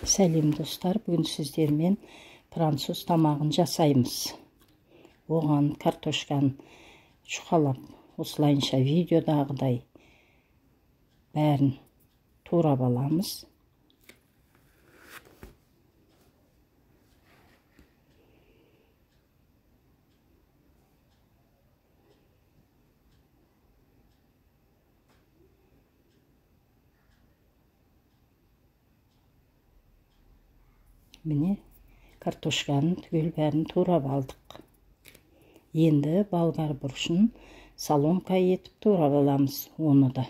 Сәлем достар, бүгін сіздермен француз тамағын жасаймыз. Оған картошканы шұқалап, осылайынша видеодағыдай бәрін турап аламыз. Міне картошканың түгел бәрін турап алдық. Енді болгар бұрышын соломка етіп турап аламыз оны да.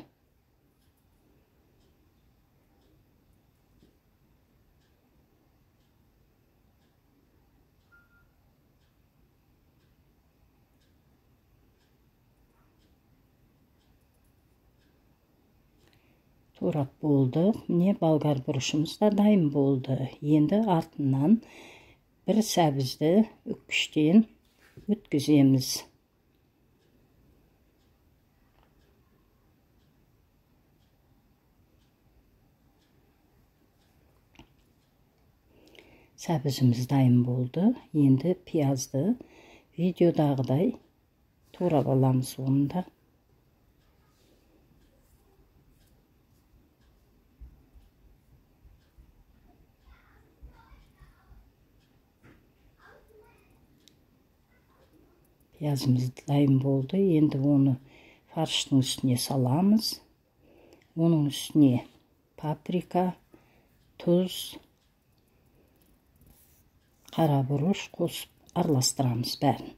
Турап болды. Міне болгар бұрышымыз да дайын болды. Енді артынан бір сәбізді үккіштен өткіземіз. Сәбізіміз дайын болды. Енді пиязды видеодағыдай турап аламыз оны да. Piyazımız dayım oldu. Енді onu farşın üstüne salamız. Onun üstüne paprika, tuz, karaburuş kosup aralastырамыз bәрін.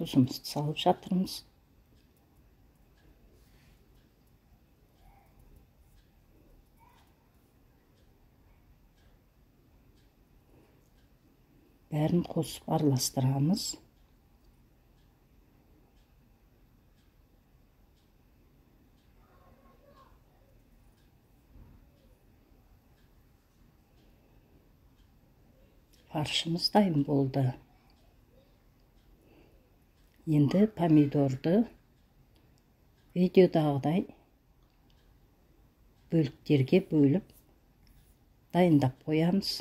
Tuzumuzu salып жатырмыз. Бәрін қосып араластырамыз. Farşımız dayım болды. Енді помидорды видеодағыдай бөліктерге бөліп дайындап қоямыз.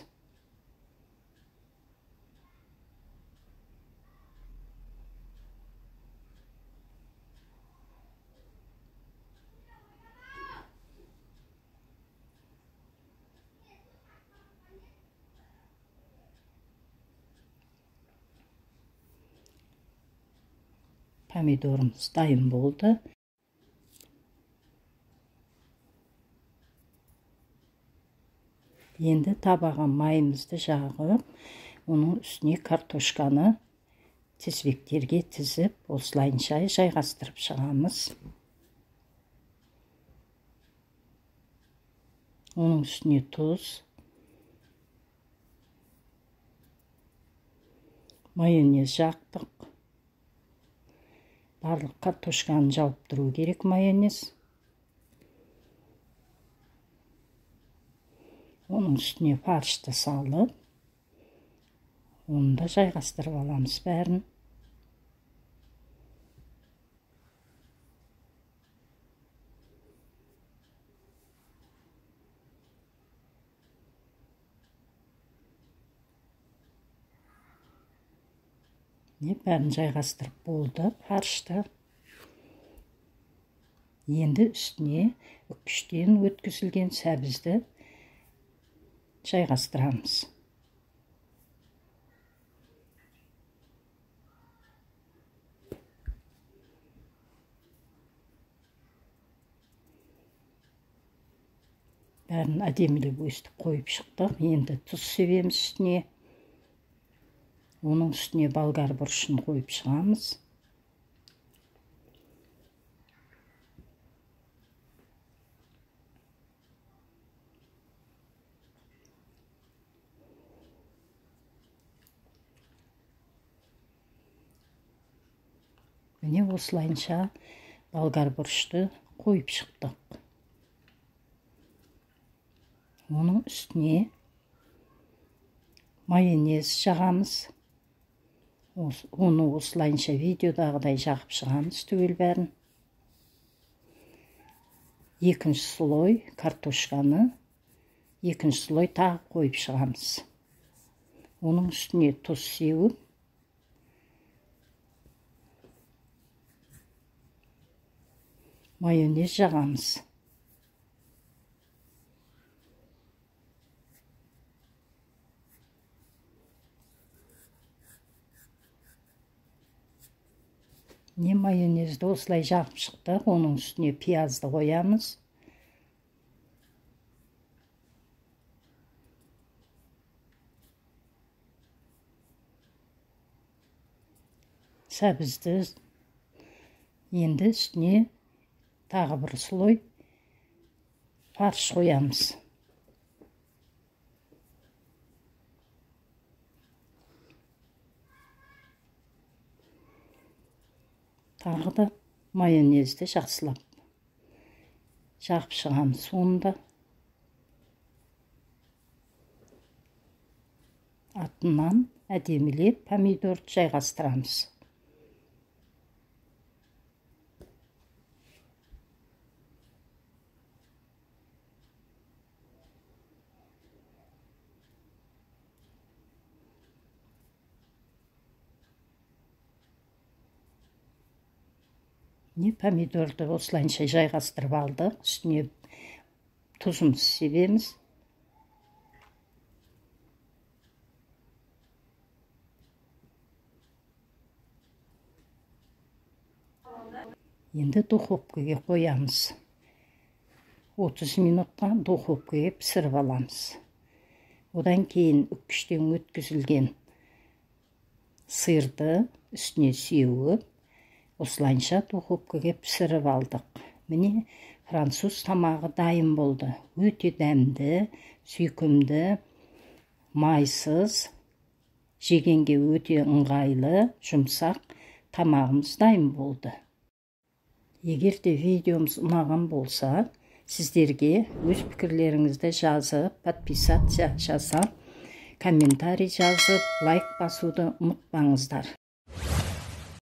Pomidorumuz dayım болды. Енді табаға майымызды жағып, оның үстіне картошканы тізбектерге тізіп, осылайынша жайғастырып шығамыз. Оның үстіне тұз, майонез жақтық. Барлық картошканы жауып тұру керек майонез. Оның үстіне фаршты салып, оны да жайғастырып аламыз бәрін. Бәрін жайғастырып болды фаршты. Енді үстіне үккіштен өткізілген сәбізді жайғастырамыз. Бәрін әдемілеп өстіп қойып шықтық. Енді тұз себеміз үстіне. Оның үстіне болгар бұрышын қойып шығамыз. Міне осылайынша болгар бұрышты қойып шықтық. Оның үстіне Майонез жағамыз. Оны осылайынша видеодағыдай жағып шығамыз түгел бәрін. Екінші слой картошканы, екінші слой тағы қойып шығамыз. Оның үстіне тұз сеуіп, майонез жағамыз. Не майонезді осылай жағып шықтық, оның үстіне пиязды қоямыз. Сәбізді енді үстіне тағы бір слой фарш қоямыз. Тағы да майонезді жақсылап жағып шығамыз. Сонда артынан әдемілеп помидорды жайғастырамыз. Помидорды осылайынша жайғастырып алдық. Үстіне тұзымыз себеміз. Енді духовкаға қоямыз. 30 минутқа духовкаға пісіріп аламыз. Одан кейін үккіштен өткізілген сырды үстіне сеуіп, осылайынша духовкаға пісіріп алдық. Міне француз тамағы дайын болды. Өте дәмді, сүйкімді, майсыз, жегенге өте ыңғайлы, жұмсақ тамағымыз дайын болды. Егер де видеомыз ұнаған болса, сіздерге өз пікірлеріңізді жазып, подписация жасап, комментарий жазып, лайк басуды ұмытпаңыздар.